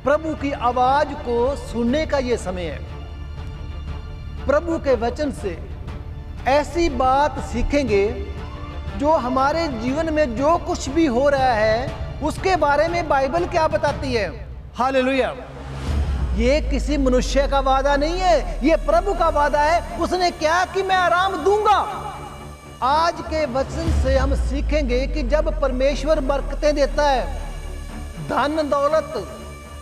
प्रभु की आवाज को सुनने का ये समय है। प्रभु के वचन से ऐसी बात सीखेंगे जो हमारे जीवन में जो कुछ भी हो रहा है उसके बारे में बाइबल क्या बताती है। हालेलुया। ये किसी मनुष्य का वादा नहीं है, ये प्रभु का वादा है। उसने क्या कि मैं आराम दूंगा। आज के वचन से हम सीखेंगे कि जब परमेश्वर बरकतें देता है, धन दौलत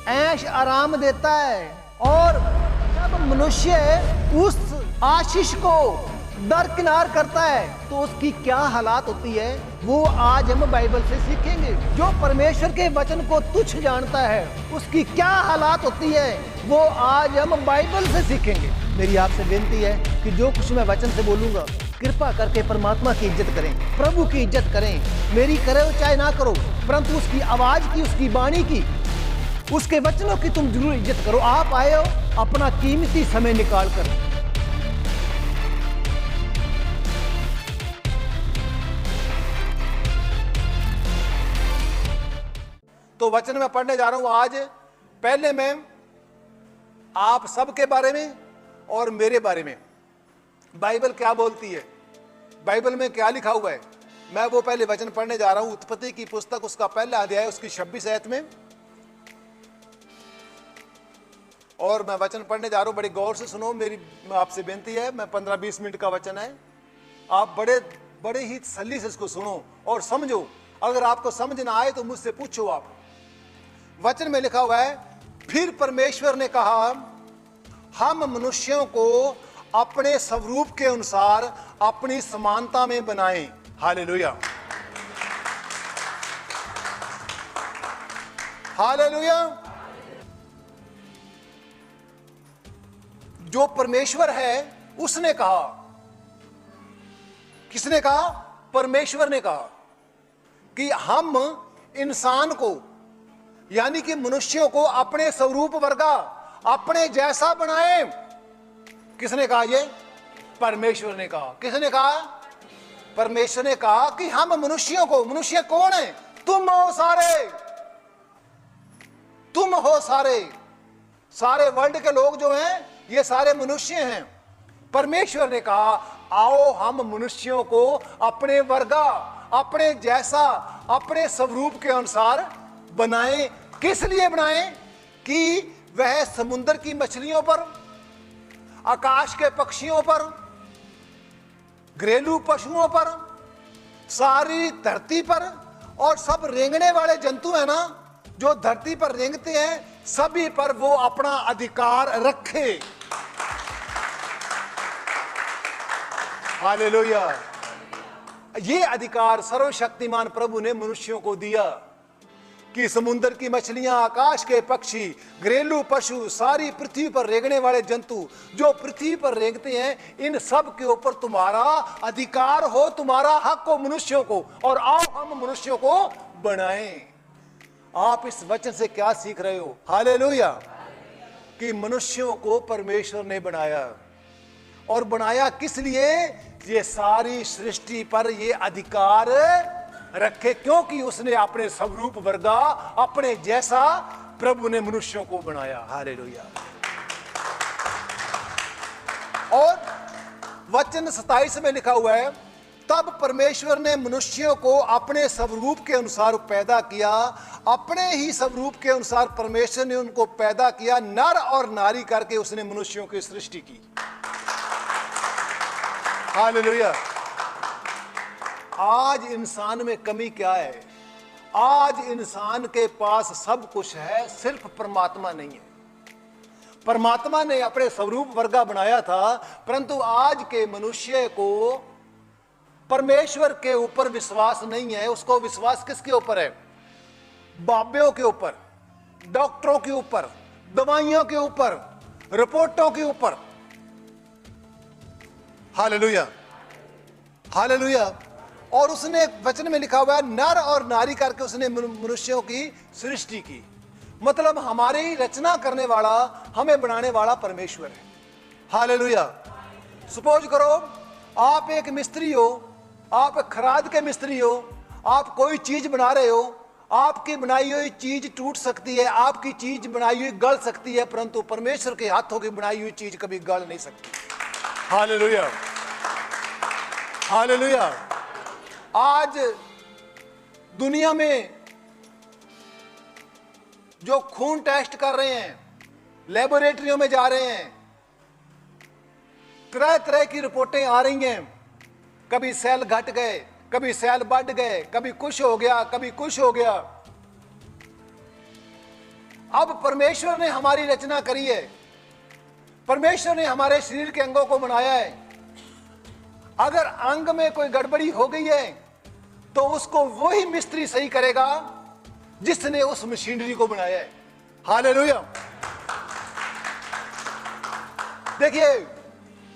ऐश आराम देता है, और जब मनुष्य उस आशीष को दरकिनार करता है तो उसकी क्या हालात होती है, वो आज हम बाइबल से सीखेंगे। जो परमेश्वर के वचन को तुच्छ जानता है उसकी क्या हालात होती है, वो आज हम बाइबल से सीखेंगे। मेरी आपसे विनती है कि जो कुछ मैं वचन से बोलूंगा, कृपा करके परमात्मा की इज्जत करें, प्रभु की इज्जत करें। मेरी करो चाहे ना करो, परंतु उसकी आवाज की, उसकी वाणी की, उसके वचनों की तुम जरूर इज्जत करो। आप आए हो अपना कीमती समय निकाल कर। तो वचन में पढ़ने जा रहा हूं आज। पहले मैं आप सबके बारे में और मेरे बारे में बाइबल क्या बोलती है, बाइबल में क्या लिखा हुआ है, मैं वो पहले वचन पढ़ने जा रहा हूं। उत्पत्ति की पुस्तक उसका पहला अध्याय उसकी 26 आयत में, और मैं वचन पढ़ने जा रहा हूं। बड़ी गौर से सुनो, मेरी आपसे बेनती है। मैं 15-20 मिनट का वचन है, आप बड़े ही तसल्ली से इसको सुनो और समझो। अगर आपको समझ ना आए तो मुझसे पूछो आप। वचन में लिखा हुआ है, फिर परमेश्वर ने कहा, हम मनुष्यों को अपने स्वरूप के अनुसार अपनी समानता में बनाएं। Hallelujah, hallelujah. जो परमेश्वर है उसने कहा, किसने कहा? परमेश्वर ने कहा कि हम इंसान को यानी कि मनुष्यों को अपने स्वरूप वर्गा, अपने जैसा बनाए। किसने कहा? ये परमेश्वर ने कहा। किसने कहा? परमेश्वर ने कहा कि हम मनुष्यों को, मनुष्य कौन है? तुम हो सारे, तुम हो सारे, सारे वर्ल्ड के लोग जो हैं ये सारे मनुष्य हैं। परमेश्वर ने कहा आओ हम मनुष्यों को अपने वर्गा, अपने जैसा, अपने स्वरूप के अनुसार बनाएं। किस लिए बनाएं? कि वह समुद्र की मछलियों पर, आकाश के पक्षियों पर, घरेलू पशुओं पर, सारी धरती पर, और सब रेंगने वाले जंतु है ना जो धरती पर रेंगते हैं, सभी पर वो अपना अधिकार रखे। हालेलुया। ये अधिकार सर्वशक्तिमान प्रभु ने मनुष्यों को दिया कि समुद्र की मछलियां, आकाश के पक्षी, घरेलू पशु, सारी पृथ्वी पर रेंगने वाले जंतु जो पृथ्वी पर रेंगते हैं, इन सब के ऊपर तुम्हारा अधिकार हो, तुम्हारा हक हो मनुष्यों को। और आओ हम मनुष्यों को बनाएं। आप इस वचन से क्या सीख रहे हो? हालेलुया। कि मनुष्यों को परमेश्वर ने बनाया, और बनाया किस लिए? ये सारी सृष्टि पर ये अधिकार रखे, क्योंकि उसने अपने स्वरूप वर्गा, अपने जैसा प्रभु ने मनुष्यों को बनाया। हालेलुया। और वचन 27 में लिखा हुआ है, तब परमेश्वर ने मनुष्यों को अपने स्वरूप के अनुसार पैदा किया, अपने ही स्वरूप के अनुसार परमेश्वर ने उनको पैदा किया, नर और नारी करके उसने मनुष्यों की सृष्टि की। हालेलुया। आज इंसान में कमी क्या है? आज इंसान के पास सब कुछ है, सिर्फ परमात्मा नहीं है। परमात्मा ने अपने स्वरूप वर्गा बनाया था, परंतु आज के मनुष्य को परमेश्वर के ऊपर विश्वास नहीं है। उसको विश्वास किसके ऊपर है? बाबेों के ऊपर, डॉक्टरों के ऊपर, दवाइयों के ऊपर, रिपोर्टों के ऊपर। Hallelujah, hallelujah. और उसने वचन में लिखा हुआ है, नर और नारी करके उसने मनुष्यों की सृष्टि की। मतलब हमारी रचना करने वाला, हमें बनाने वाला परमेश्वर है। हालेलुया। सपोज करो आप एक मिस्त्री हो, आप खराद के मिस्त्री हो, आप कोई चीज बना रहे हो, आपकी बनाई हुई चीज टूट सकती है, आपकी चीज बनाई हुई गल सकती है, परंतु परमेश्वर के हाथों की बनाई हुई चीज कभी गल नहीं सकती। Hallelujah, hallelujah. आज दुनिया में जो खून टेस्ट कर रहे हैं, लेबोरेटरियों में जा रहे हैं, तरह तरह की रिपोर्टें आ रही हैं, कभी सेल घट गए, कभी सेल बढ़ गए, कभी कुछ हो गया, कभी कुछ हो गया। अब परमेश्वर ने हमारी रचना करी है, परमेश्वर ने हमारे शरीर के अंगों को बनाया है। अगर अंग में कोई गड़बड़ी हो गई है तो उसको वही मिस्त्री सही करेगा जिसने उस मशीनरी को बनाया है। हालेलुया। देखिए,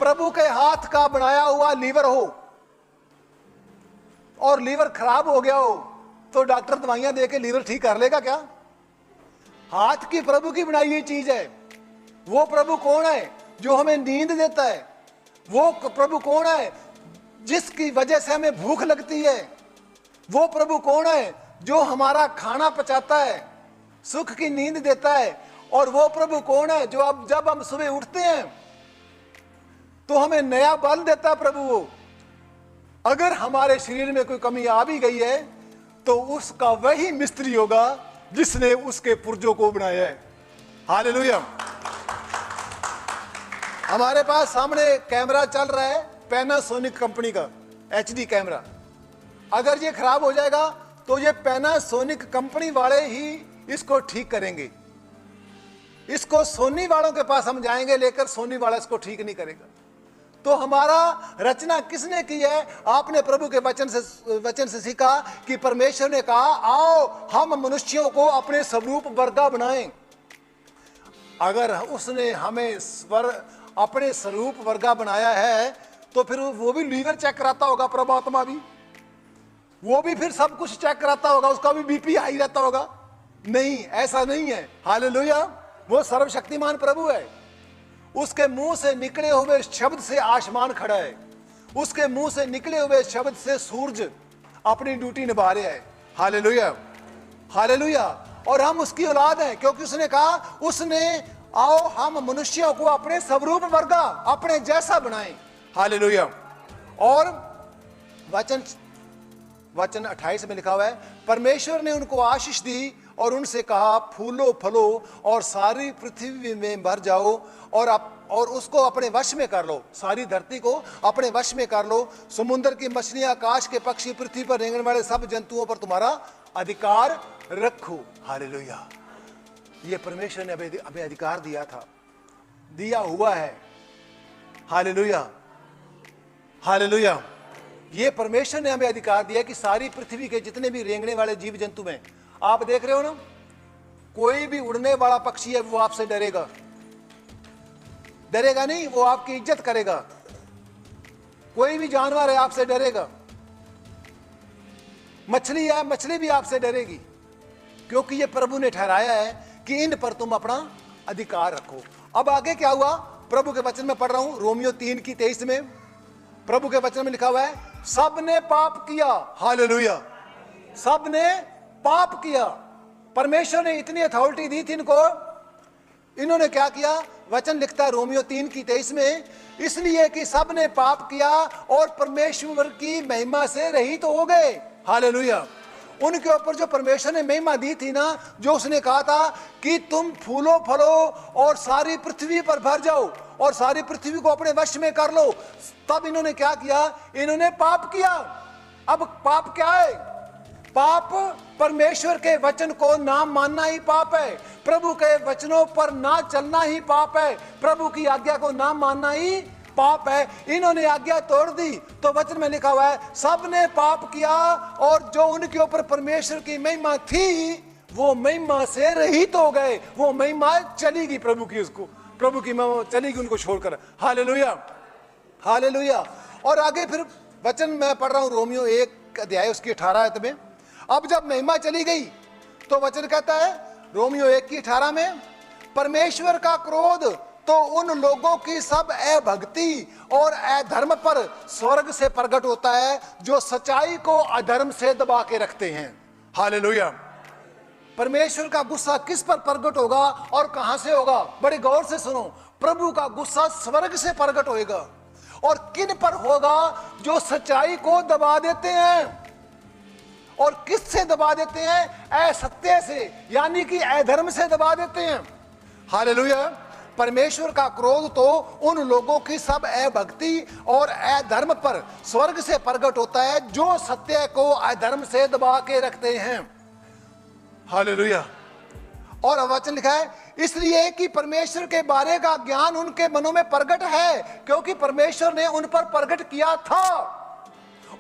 प्रभु के हाथ का बनाया हुआ लीवर हो और लीवर खराब हो गया हो तो डॉक्टर दवाइयां देके लीवर ठीक कर लेगा क्या? हाथ की प्रभु की बनाई हुई चीज है। वो प्रभु कौन है जो हमें नींद देता है? वो प्रभु कौन है जिसकी वजह से हमें भूख लगती है? वो प्रभु कौन है जो हमारा खाना पचाता है, सुख की नींद देता है? और वो प्रभु कौन है जो अब जब हम सुबह उठते हैं तो हमें नया बल देता है? प्रभु वो। अगर हमारे शरीर में कोई कमी आ भी गई है तो उसका वही मिस्त्री होगा जिसने उसके पुर्जों को बनाया है। हालेलुया। हमारे पास सामने कैमरा चल रहा है पैनासोनिक कंपनी का, HD कैमरा। अगर ये खराब हो जाएगा तो ये पैनासोनिक कंपनी वाले ही इसको ठीक करेंगे। इसको सोनी वालों के पास हम जाएंगे लेकर, सोनी वाला इसको ठीक नहीं करेगा। तो हमारा रचना किसने की है? आपने प्रभु के वचन से सीखा कि परमेश्वर ने कहा, आओ हम मनुष्यों को अपने स्वरूप वर्गा बनाएं। अगर उसने हमें अपने स्वरूप वर्गा बनाया है तो फिर वो भी लीवर चेक कराता होगा, प्रभु आत्मा भी, वो भी फिर सब कुछ चेक कराता होगा, उसका भी BP हाई रहता होगा? नहीं, ऐसा नहीं है। हालेलुया। वो सर्वशक्तिमान प्रभु है। उसके मुंह से निकले हुए शब्द से आसमान खड़ा है, उसके मुंह से निकले हुए शब्द से सूरज अपनी ड्यूटी निभा रहा है। Hallelujah, hallelujah. और हम उसकी औलाद हैं क्योंकि उसने कहा, उसने आओ हम मनुष्यों को अपने स्वरूप वर्गा, अपने जैसा बनाएं। हालेलुया। और वचन 28 में लिखा हुआ है, परमेश्वर ने उनको आशीष दी और उनसे कहा, फूलो फलो और सारी पृथ्वी में भर जाओ और उसको अपने वश में कर लो, सारी धरती को अपने वश में कर लो। समुद्र की मछलियां, आकाश के पक्षी, पृथ्वी पर रेंगने वाले सब जंतुओं पर तुम्हारा अधिकार रखो। हालेलुया। ये परमेश्वर ने हमें अधिकार दिया था, दिया हुआ है। Hallelujah, hallelujah. ये परमेश्वर ने हमें अधिकार दिया कि सारी पृथ्वी के जितने भी रेंगने वाले जीव जंतु में, आप देख रहे हो ना, कोई भी उड़ने वाला पक्षी है वो आपसे डरेगा? डरेगा नहीं, वो आपकी इज्जत करेगा। कोई भी जानवर है आपसे डरेगा। मछली है, मछली भी आपसे डरेगी, क्योंकि ये प्रभु ने ठहराया है कि इन पर तुम अपना अधिकार रखो। अब आगे क्या हुआ? प्रभु के वचन में पढ़ रहा हूं, रोमियो 3:23 में प्रभु के वचन में लिखा हुआ है, सबने पाप किया। हालेलुया। सबने पाप किया। परमेश्वर ने इतनी अथॉरिटी दी थी इनको, इन्होंने क्या किया? वचन लिखता है रोमियो 3:23 में, इसलिए कि सबने पाप किया और परमेश्वर की महिमा से रहित हो गए। हालेलुया। उनके ऊपर जो परमेश्वर ने महिमा दी थी ना, जो उसने कहा था कि तुम फूलो फलो और सारी पृथ्वी पर भर जाओ और सारी पृथ्वी को अपने वश में कर लो, तब इन्होंने क्या किया? इन्होंने पाप किया। अब पाप क्या है? पाप परमेश्वर के वचन को ना मानना ही पाप है, प्रभु के वचनों पर ना चलना ही पाप है, प्रभु की आज्ञा को ना मानना ही पाप है। इन्होंने आज्ञा तोड़ दी तो वचन में लिखा हुआ है, सबने पाप किया और जो उनके ऊपर परमेश्वर की महिमा थी वो महिमा से रहित हो गए। वो महिमा चली गई प्रभु की, उसको प्रभु की महिमा चली गई उनको छोड़कर। Hallelujah, hallelujah. और आगे फिर वचन मैं पढ़ रहा हूं, रोमियो 1 अध्याय उसकी 18 आयत में। अब जब महिमा चली गई तो वचन कहता है रोमियो 1:18 में, परमेश्वर का क्रोध तो उन लोगों की सब अभक्ति और अधर्म पर स्वर्ग से प्रकट होता है जो सच्चाई को अधर्म से दबा के रखते हैं। हालेलुया। परमेश्वर का गुस्सा किस पर प्रकट होगा और कहां से होगा? बड़े गौर से सुनो। प्रभु का गुस्सा स्वर्ग से प्रकट होएगा। और किन पर होगा? जो सच्चाई को दबा देते हैं। और किससे दबा देते हैं? असत्य से, यानी कि अधर्म से दबा देते हैं। हालेलुया। परमेश्वर का क्रोध तो उन लोगों की सब अभक्ति और अधर्म पर स्वर्ग से प्रकट होता है जो सत्य को अधर्म से दबा के रखते हैं। हालेलुया। और वचन लिखा है, इसलिए कि परमेश्वर के बारे का ज्ञान उनके मनों में प्रकट है, क्योंकि परमेश्वर ने उन पर प्रकट किया था।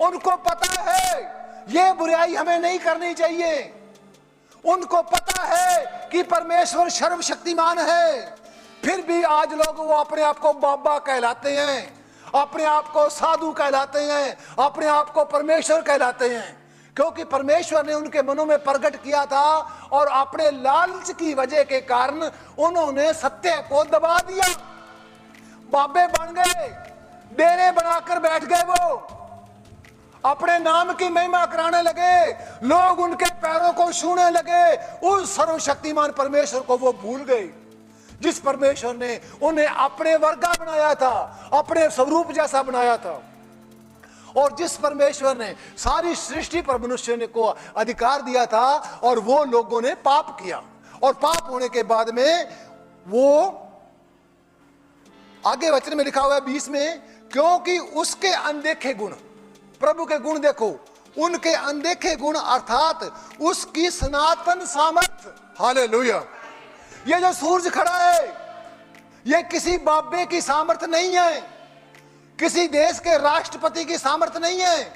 उनको पता है ये बुराई हमें नहीं करनी चाहिए। उनको पता है कि परमेश्वर सर्वशक्तिमान है। फिर भी आज लोग वो अपने आप को बाबा कहलाते हैं, अपने आप को साधु कहलाते हैं, अपने आप को परमेश्वर कहलाते हैं, क्योंकि परमेश्वर ने उनके मनों में प्रकट किया था और अपने लालच की वजह के कारण उन्होंने सत्य को दबा दिया। बाबे बन गए, डेरे बनाकर बैठ गए। वो अपने नाम की महिमा कराने लगे, लोग उनके पैरों को छूने लगे। उस सर्वशक्तिमान परमेश्वर को वो भूल गए, जिस परमेश्वर ने उन्हें अपने वर्गा बनाया था, अपने स्वरूप जैसा बनाया था। और जिस परमेश्वर ने सारी सृष्टि पर मनुष्य ने को अधिकार दिया था, और वो लोगों ने पाप किया। और पाप होने के बाद में वो आगे वचन में लिखा हुआ है 20 में, क्योंकि उसके अनदेखे गुण, प्रभु के गुण देखो, उनके अनदेखे गुण अर्थात उसकी सनातन सामर्थ्य। हालेलुया। ये जो सूरज खड़ा है, ये किसी बाबे की सामर्थ्य नहीं है, किसी देश के राष्ट्रपति की सामर्थ्य नहीं है।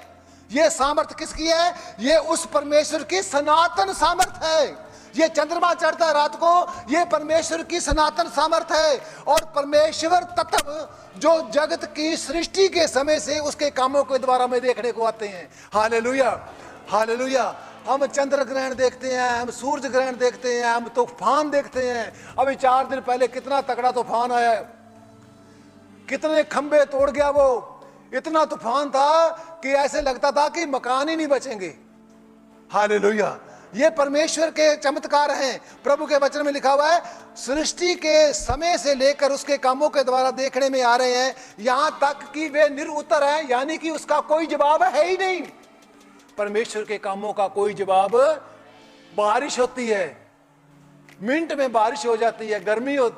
ये सामर्थ्य किसकी है? ये उस परमेश्वर की सनातन सामर्थ्य है। ये चंद्रमा चढ़ता है रात को, ये परमेश्वर की सनातन सामर्थ्य है। और परमेश्वर तत्व जो जगत की सृष्टि के समय से उसके कामों के द्वारा में देखने को आते हैं। Hallelujah, hallelujah. हम चंद्र ग्रहण देखते हैं, हम सूर्य ग्रहण देखते हैं, हम तूफान देखते हैं। अभी 4 दिन पहले कितना तगड़ा तूफान आया, कितने खंबे तोड़ गया वो। इतना तूफान था कि ऐसे लगता था कि मकान ही नहीं बचेंगे। हालेलुया। ये परमेश्वर के चमत्कार हैं। प्रभु के वचन में लिखा हुआ है, सृष्टि के समय से लेकर उसके कामों के द्वारा देखने में आ रहे हैं, यहां तक कि वे निरुत्तर हैं, यानी कि उसका कोई जवाब है ही नहीं। परमेश्वर के कामों का कोई जवाब, बारिश होती है, मिनट में बारिश हो जाती है, गर्मी हो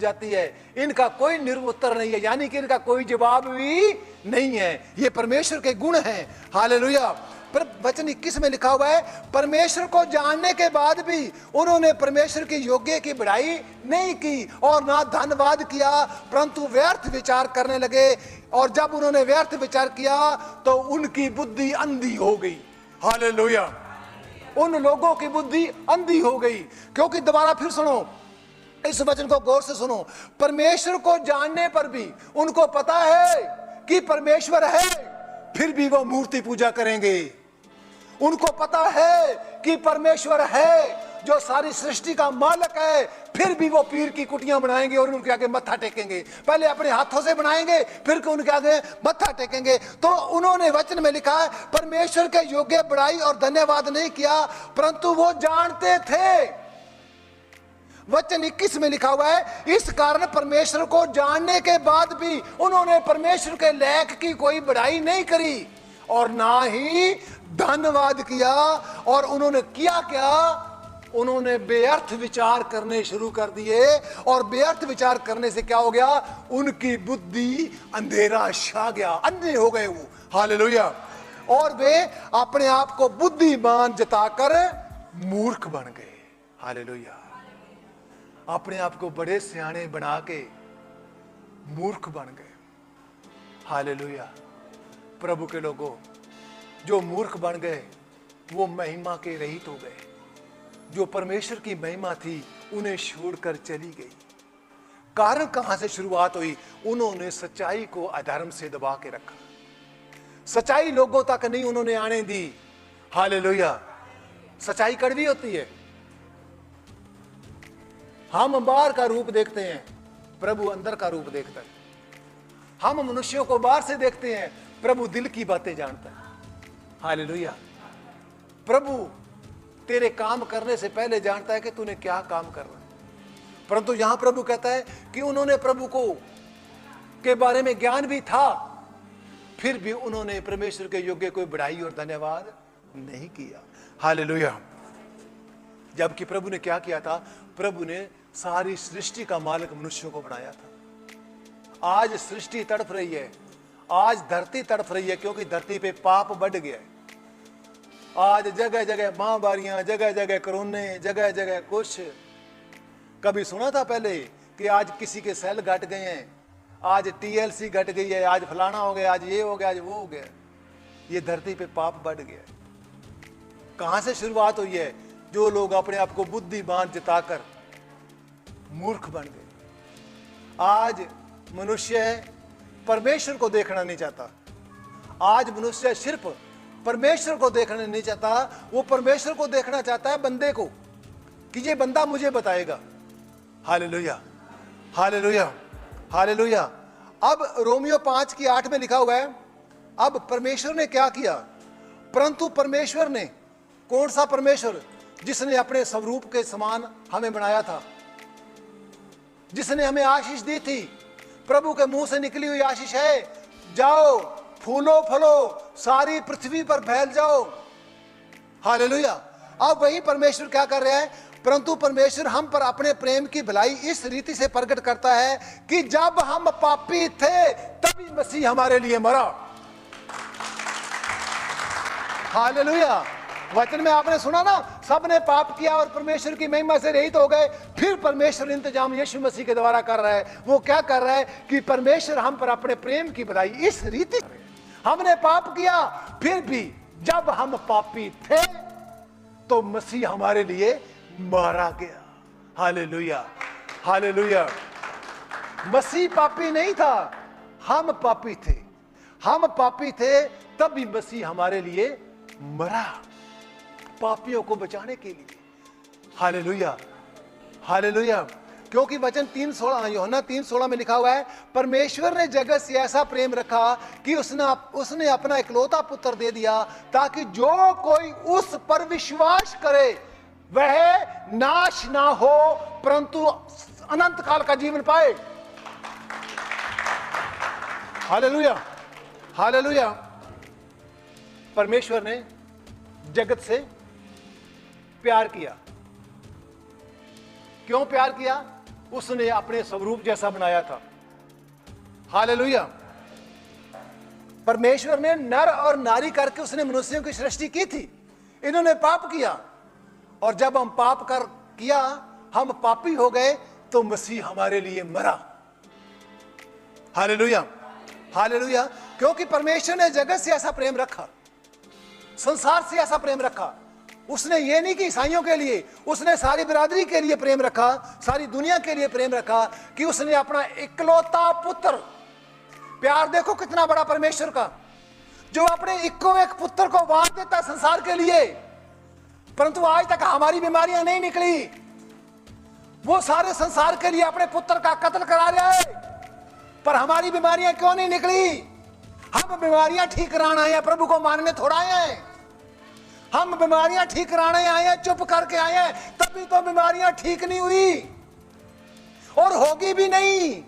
जाती है, इनका कोई निरुत्तर नहीं है, यानी कि इनका कोई जवाब भी नहीं है। ये परमेश्वर के गुण हैं। हालेलुया। पर वचन 21 में लिखा हुआ है, परमेश्वर को जानने के बाद भी उन्होंने परमेश्वर के योग्य की बढ़ाई नहीं की और ना धन्यवाद किया, परंतु व्यर्थ विचार करने लगे। और जब उन्होंने व्यर्थ विचार किया तो उनकी बुद्धि अंधी हो गई। हालेलुया। उन लोगों की बुद्धि अंधी हो गई। क्योंकि दोबारा फिर सुनो, इस वचन को गौर से सुनो, परमेश्वर को जानने पर भी उनको पता है कि परमेश्वर है, फिर भी वो मूर्ति पूजा करेंगे। उनको पता है कि परमेश्वर है जो सारी सृष्टि का मालिक है, फिर भी वो पीर की कुटियां बनाएंगे और उनके आगे मत्था टेकेंगे। पहले अपने हाथों से बनाएंगे, फिर उनके आगे मत्था टेकेंगे। तो उन्होंने वचन में लिखा है, परमेश्वर के योग्य बड़ाई और धन्यवाद नहीं किया, परंतु वो जानते थे। वचन 21 में लिखा हुआ है, इस कारण परमेश्वर को जानने के बाद भी उन्होंने परमेश्वर के लेख की कोई बड़ाई नहीं करी और ना ही धन्यवाद किया। और उन्होंने किया क्या? उन्होंने बेअर्थ विचार करने शुरू कर दिए। और बेअर्थ विचार करने से क्या हो गया? उनकी बुद्धि अंधेरा छा गया, अंधे हो गए वो। हालेलुया। और वे अपने आप को बुद्धिमान जताकर मूर्ख बन गए। हालेलुया। अपने आप को बड़े सियाने बना के मूर्ख बन गए। हालेलुया। प्रभु के लोगों, जो मूर्ख बन गए वो महिमा के रहित हो गए। जो परमेश्वर की महिमा थी उन्हें छोड़कर चली गई। कारण कहां से शुरुआत हुई? उन्होंने सच्चाई को अधर्म से दबा के रखा। सच्चाई लोगों तक नहीं उन्होंने आने दी। हालेलुया। सच्चाई कड़वी होती है। हम बाहर का रूप देखते हैं, प्रभु अंदर का रूप देखता है। हम मनुष्यों को बाहर से देखते हैं, प्रभु दिल की बातें जानता है। हालेलुया। प्रभु तेरे काम करने से पहले जानता है कि तूने क्या काम करना है। परंतु यहां प्रभु कहता है कि उन्होंने प्रभु को के बारे में ज्ञान भी था, फिर भी उन्होंने परमेश्वर के योग्य कोई बढ़ाई और धन्यवाद नहीं किया। हालेलुया। जबकि प्रभु ने क्या किया था? प्रभु ने सारी सृष्टि का मालिक मनुष्यों को बनाया था। आज सृष्टि तड़प रही है, आज धरती तड़प रही है, क्योंकि धरती पे पाप बढ़ गया है। आज जगह जगह महामारियां, जगह जगह कोरोने, जगह जगह कुछ। कभी सुना था पहले कि आज किसी के सेल घट गए हैं, आज TLC घट गई है, आज फलाना हो गया, आज ये हो गया, आज वो हो गया। ये धरती पे पाप बढ़ गया। कहां से शुरुआत हुई है? जो लोग अपने आप को बुद्धिमान जताकर मूर्ख बन गए। आज मनुष्य परमेश्वर को देखना नहीं चाहता। आज मनुष्य सिर्फ परमेश्वर को देखना नहीं चाहता, वो परमेश्वर को देखना चाहता है बंदे को, कि ये बंदा मुझे बताएगा। Hallelujah, hallelujah, hallelujah. अब रोमियो 5:8 में लिखा हुआ है, अब परमेश्वर ने क्या किया? परंतु परमेश्वर ने, कौन सा परमेश्वर? जिसने अपने स्वरूप के समान हमें बनाया था, जिसने हमें आशीष दी थी। प्रभु के मुंह से निकली हुई आशीष है, जाओ फूलो फलो, सारी पृथ्वी पर फैल जाओ। हालेलुया। अब वही परमेश्वर क्या कर रहा है? परंतु परमेश्वर हम पर अपने प्रेम की भलाई इस रीति से प्रकट करता है कि जब हम पापी थे तभी मसीह हमारे लिए मरा। हालेलुया। वचन में आपने सुना ना, सबने पाप किया और परमेश्वर की महिमा से रहित हो गए। फिर परमेश्वर इंतजाम यीशु मसीह के द्वारा कर रहा है। वो क्या कर रहा है कि परमेश्वर हम पर अपने प्रेम की भलाई इस रीति, हमने पाप किया, फिर भी जब हम पापी थे तो मसीह हमारे लिए मारा गया। Hallelujah, hallelujah. मसीह पापी नहीं था, हम पापी थे। हम पापी थे तब भी मसीह हमारे लिए मरा, पापियों को बचाने के लिए। Hallelujah, hallelujah. क्योंकि वचन 3:16 यूहन्ना 3:16 में लिखा हुआ है, परमेश्वर ने जगत से ऐसा प्रेम रखा कि उसने अपना इकलौता पुत्र दे दिया, ताकि जो कोई उस पर विश्वास करे वह नाश ना हो परंतु अनंत काल का जीवन पाए। Hallelujah, hallelujah. परमेश्वर ने जगत से प्यार किया। क्यों प्यार किया? उसने अपने स्वरूप जैसा बनाया था। हालेलुया। परमेश्वर ने नर और नारी करके उसने मनुष्यों की सृष्टि की थी। इन्होंने पाप किया, और जब हम पाप कर किया, हम पापी हो गए, तो मसीह हमारे लिए मरा। Hallelujah, hallelujah. क्योंकि परमेश्वर ने जगत से ऐसा प्रेम रखा, संसार से ऐसा प्रेम रखा। उसने ये नहीं कि ईसाइयों के लिए, उसने सारी बिरादरी के लिए प्रेम रखा, सारी दुनिया के लिए प्रेम रखा, कि उसने अपना इकलौता पुत्र, प्यार देखो कितना बड़ा परमेश्वर का, जो अपने इक्को एक पुत्र को वार देता संसार के लिए। परंतु आज तक हमारी बीमारियां नहीं निकली। वो सारे संसार के लिए अपने पुत्र का कत्ल करा रहा है, पर हमारी बीमारियां क्यों नहीं निकली? हम बीमारियां ठीक कराना आए हैं, प्रभु को मानने थोड़ा आए हैं। हम बीमारियां ठीक कराने आए हैं, चुप करके आए हैं, तभी तो बीमारियां ठीक नहीं हुई और होगी भी नहीं।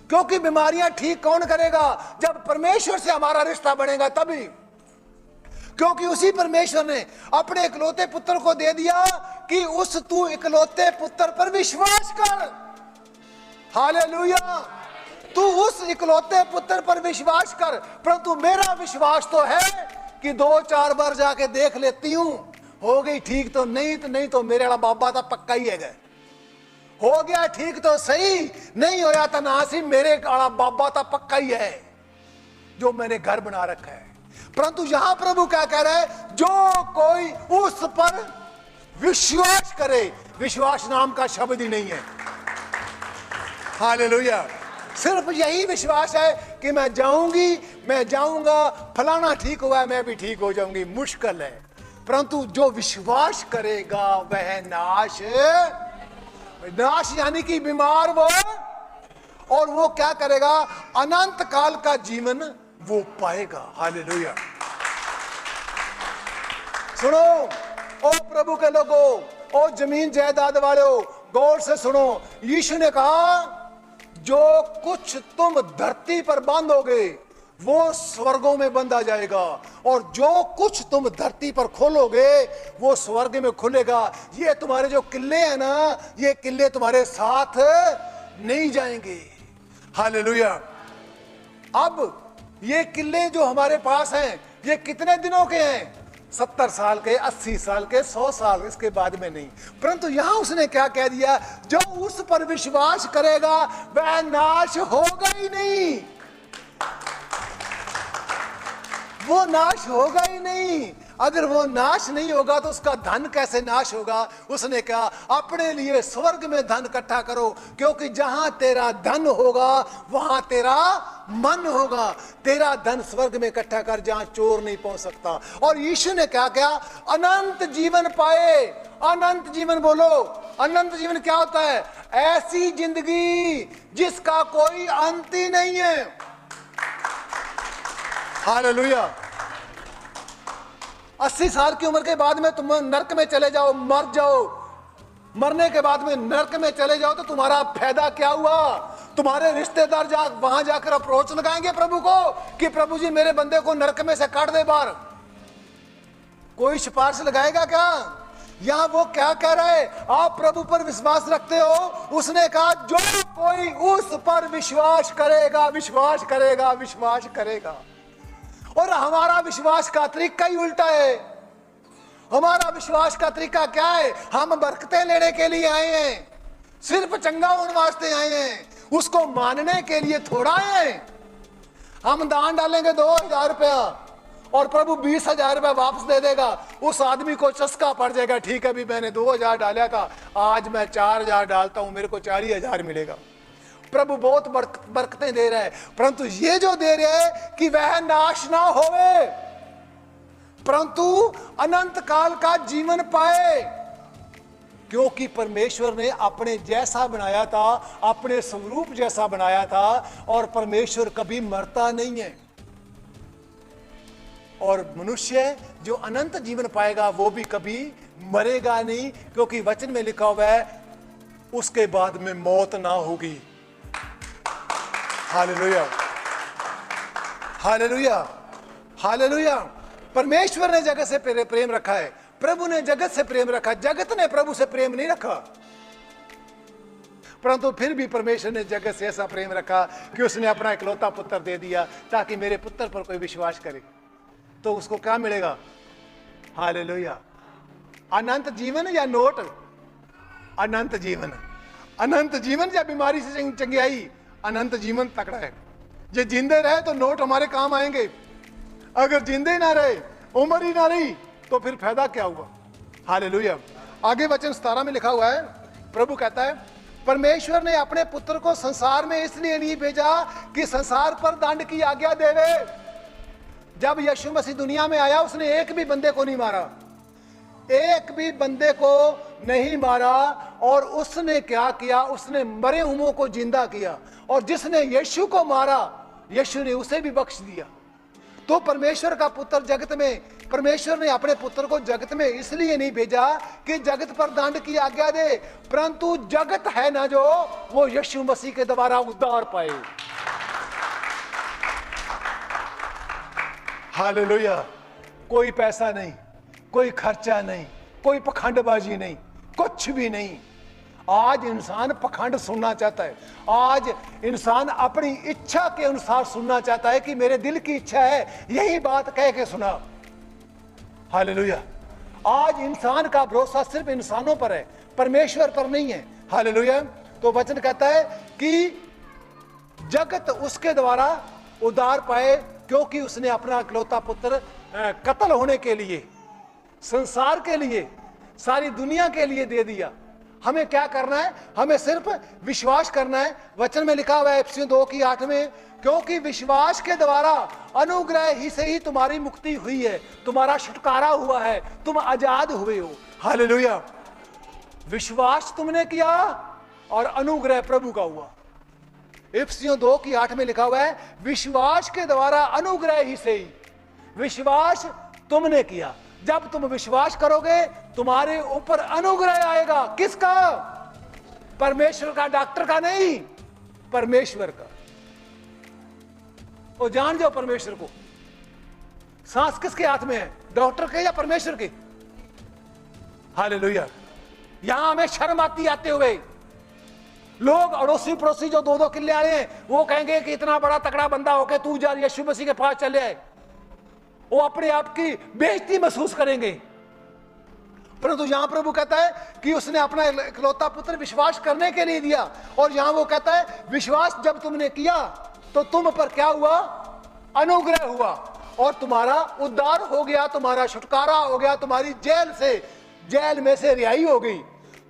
क्योंकि बीमारियां ठीक कौन करेगा? जब परमेश्वर से हमारा रिश्ता बनेगा तभी। क्योंकि उसी परमेश्वर ने अपने इकलौते पुत्र को दे दिया कि उस तू इकलौते पुत्र पर विश्वास कर। हालेलुया। तू उस इकलौते पुत्र पर विश्वास कर। परंतु मेरा विश्वास तो है कि 2-4 बार जाके देख लेती हूं, हो गई ठीक तो नहीं तो मेरे वाला बाबा तो पक्का ही है। हो गया ठीक तो सही, नहीं होया तो नासी, मेरे वाला बाबा तो पक्का ही है जो मैंने घर बना रखा है। परंतु यहां प्रभु क्या कह रहा है? जो कोई उस पर विश्वास करे, विश्वास नाम का शब्द ही नहीं है। हालेलुया। सिर्फ यही विश्वास है कि मैं जाऊंगा, फलाना ठीक हुआ है, मैं भी ठीक हो जाऊंगी, मुश्किल है। परंतु जो विश्वास करेगा वह नाश यानी कि बीमार वो, और वो क्या करेगा? अनंत काल का जीवन वो पाएगा। हालेलुया। सुनो, ओ प्रभु के लोगों, ओ जमीन जायदाद वालों, गौर से सुनो। यीशु ने कहा जो कुछ तुम धरती पर बांधोगे वो स्वर्गों में बंधा जाएगा, और जो कुछ तुम धरती पर खोलोगे वो स्वर्ग में खुलेगा। ये तुम्हारे जो किले हैं ना, ये किले तुम्हारे साथ नहीं जाएंगे। हालेलुया। अब ये किले जो हमारे पास हैं ये कितने दिनों के हैं? 70 साल के, 80 साल के, 100 साल, इसके बाद में नहीं। परंतु यहां उसने क्या कह दिया? जो उस पर विश्वास करेगा वह नाश होगा ही नहीं, वो नाश होगा ही नहीं। अगर वो नाश नहीं होगा तो उसका धन कैसे नाश होगा? उसने कहा अपने लिए स्वर्ग में धन इकट्ठा करो, क्योंकि जहां तेरा धन होगा वहां तेरा मन होगा। तेरा धन स्वर्ग में इकट्ठा कर जहां चोर नहीं पहुंच सकता। और यीशु ने क्या कहा? अनंत जीवन पाए। अनंत जीवन बोलो। अनंत जीवन क्या होता है? ऐसी जिंदगी जिसका कोई अंत ही नहीं है। हालेलुया। 80 साल की उम्र के बाद में तुम नरक में चले जाओ, मर जाओ, मरने के बाद में नरक में चले जाओ तो तुम्हारा फायदा क्या हुआ? तुम्हारे रिश्तेदार वहां जाकर अप्रोच लगाएंगे प्रभु को कि प्रभु जी मेरे बंदे को नरक में से काट दे बाहर। कोई सिफारिश लगाएगा क्या? यहां वो क्या कह रहा है? आप प्रभु पर विश्वास रखते हो। उसने कहा जो कोई उस पर विश्वास करेगा, विश्वास करेगा, विश्वास करेगा। और हमारा विश्वास का तरीका ही उल्टा है। हमारा विश्वास का तरीका क्या है? हम बरकतें लेने के लिए आए हैं, सिर्फ चंगा होने वास्ते आए हैं, उसको मानने के लिए थोड़ा आए हैं। हम दान डालेंगे 2000 रुपया और प्रभु 20,000 रुपया वापस दे देगा। उस आदमी को चस्का पड़ जाएगा, ठीक है अभी मैंने 2000 डाला था, आज मैं 4000 डालता हूं, मेरे को 4000 मिलेगा। प्रभु बहुत बरकतें दे रहा है, परंतु ये जो दे रहे हैं कि वह नाश ना होवे परंतु अनंत काल का जीवन पाए, क्योंकि परमेश्वर ने अपने जैसा बनाया था, अपने स्वरूप जैसा बनाया था, और परमेश्वर कभी मरता नहीं है। और मनुष्य जो अनंत जीवन पाएगा वो भी कभी मरेगा नहीं, क्योंकि वचन में लिखा हुआ है उसके बाद में मौत ना होगी। Hallelujah, hallelujah, hallelujah. परमेश्वर ने जगत से प्रेम रखा है, प्रभु ने जगत से प्रेम रखा, जगत ने प्रभु से प्रेम नहीं रखा। परंतु फिर भी परमेश्वर ने जगत से ऐसा प्रेम रखा कि उसने अपना इकलौता पुत्र दे दिया, ताकि मेरे पुत्र पर कोई विश्वास करे तो उसको क्या मिलेगा? हालेलुया। अनंत जीवन या नोट? अनंत जीवन। अनंत जीवन या बीमारी से चंगियाई? अनंत जीवन तकड़ा है। जे जिंदे रहे तो नोट हमारे काम आएंगे, अगर जिंदे ना रहे, उम्र ही ना रही, तो फिर फायदा क्या हुआ? हालेलुया। आगे वचन 17 में लिखा हुआ है, प्रभु कहता है परमेश्वर ने अपने पुत्र को संसार में इसलिए नहीं भेजा कि संसार पर दंड की आज्ञा देवे। जब यीशु मसीह दुनिया में आया उसने एक भी बंदे को नहीं मारा, एक भी बंदे को नहीं मारा। और उसने क्या किया? उसने मरे हुओं को जिंदा किया, और जिसने यीशु को मारा यीशु ने उसे भी बख्श दिया। तो परमेश्वर का पुत्र जगत में, परमेश्वर ने अपने पुत्र को जगत में इसलिए नहीं भेजा कि जगत पर दंड की आज्ञा दे, परंतु जगत है ना जो, वो यीशु मसीह के द्वारा उद्धार पाए। हालेलुया। कोई पैसा नहीं, कोई खर्चा नहीं, कोई पखंडबाजी नहीं, कुछ भी नहीं। आज इंसान पखंड सुनना चाहता है, आज इंसान अपनी इच्छा के अनुसार सुनना चाहता है कि मेरे दिल की इच्छा है, यही बात कह के सुना। हालेलुया। आज इंसान का भरोसा सिर्फ इंसानों पर है, परमेश्वर पर नहीं है। हालेलुया। तो वचन कहता है कि जगत उसके द्वारा उद्धार पाए, क्योंकि उसने अपना इकलौता पुत्र कत्ल होने के लिए, संसार के लिए, सारी दुनिया के लिए दे दिया। हमें क्या करना है? हमें सिर्फ विश्वास करना है। वचन में लिखा हुआ है इफिसियों 2:8 में, क्योंकि विश्वास के द्वारा अनुग्रह ही से ही तुम्हारी मुक्ति हुई है, तुम्हारा छुटकारा हुआ है, तुम आजाद हुए हो। हालेलुया। विश्वास तुमने किया और अनुग्रह प्रभु का हुआ। इफिसियों 2:8 में लिखा हुआ है विश्वास के द्वारा अनुग्रह ही से ही। विश्वास तुमने किया, जब तुम विश्वास करोगे तुम्हारे ऊपर अनुग्रह आएगा। किसका? परमेश्वर का, डॉक्टर का नहीं, परमेश्वर का। और जान जाओ परमेश्वर को, सांस किसके हाथ में है, डॉक्टर के या परमेश्वर के? हालेलुया। यहां हमें शर्म आती आते हुए। लोग अड़ोसी पड़ोसी जो 2-2 किले आ रहे हैं, वो कहेंगे कि इतना बड़ा तगड़ा बंदा होके तू जा यीशु मसीह के पास चले आए। वो अपने आप की बेइज्जती महसूस करेंगे। परंतु यहां प्रभु कहता है कि उसने अपना इकलौता पुत्र विश्वास करने के लिए दिया। और यहां वो कहता है विश्वास जब तुमने किया तो तुम पर क्या हुआ? अनुग्रह हुआ, और तुम्हारा उद्धार हो गया, तुम्हारा छुटकारा हो गया, तुम्हारी जेल में से रिहाई हो गई।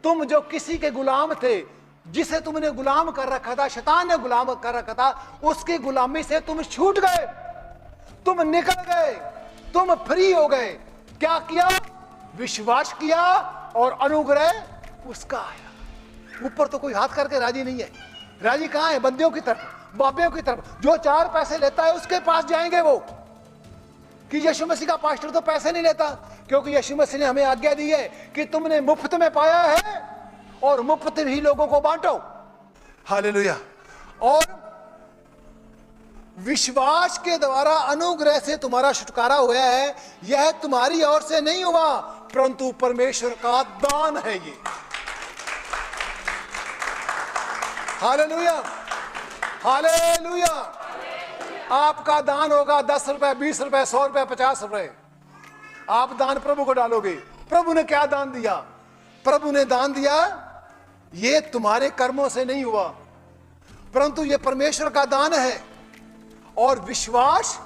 तुम जो किसी के गुलाम थे, जिसे तुमने गुलाम कर रखा था, शैतान ने गुलाम कर रखा था, उसकी गुलामी से तुम छूट गए, तुम निकल गए, तुम फ्री हो गए। क्या किया? विश्वास किया और अनुग्रह उसका आया। ऊपर तो कोई हाथ करके राजी नहीं है। राजी कहां है? बंदियों की तरफ, बाबियों की तरफ। जो 4 पैसे लेता है उसके पास जाएंगे वो, कि यीशु मसीह का पास्टर तो पैसे नहीं लेता, क्योंकि यीशु मसीह ने हमें आज्ञा दी है कि तुमने मुफ्त में पाया है और मुफ्त ही लोगों को बांटो। हालेलुया। और विश्वास के द्वारा अनुग्रह से तुम्हारा छुटकारा हुआ है। यह तुम्हारी ओर से नहीं हुआ, परंतु परमेश्वर का दान है ये। Hallelujah, hallelujah. आपका दान होगा 10 रुपए, 20 रुपए, 100 रुपए, 50 रुपए। आप दान प्रभु को डालोगे। प्रभु ने क्या दान दिया? प्रभु ने दान दिया, ये तुम्हारे कर्मों से नहीं हुआ, परंतु ये परमेश्वर का दान है। और विश्वास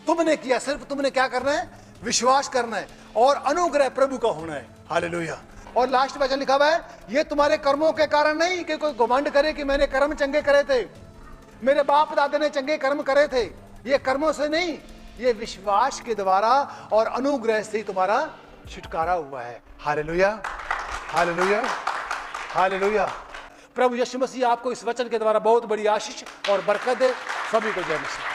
तुमने किया। सिर्फ तुमने क्या करना है? विश्वास करना है, और अनुग्रह प्रभु का होना है। हालेलुया। और लास्ट वचन लिखा हुआ है, ये तुम्हारे कर्मों के कारण नहीं कि कोई घमंड करे कि मैंने कर्म चंगे करे थे, मेरे बाप दादा ने चंगे कर्म करे थे। ये कर्मों से नहीं, ये विश्वास के द्वारा और अनुग्रह से ही तुम्हारा छुटकारा हुआ है। Hallelujah, hallelujah, hallelujah. प्रभु यीशु मसीह आपको इस वचन के द्वारा बहुत बड़ी आशीष और बरकत दे। सभी को जय मसीह।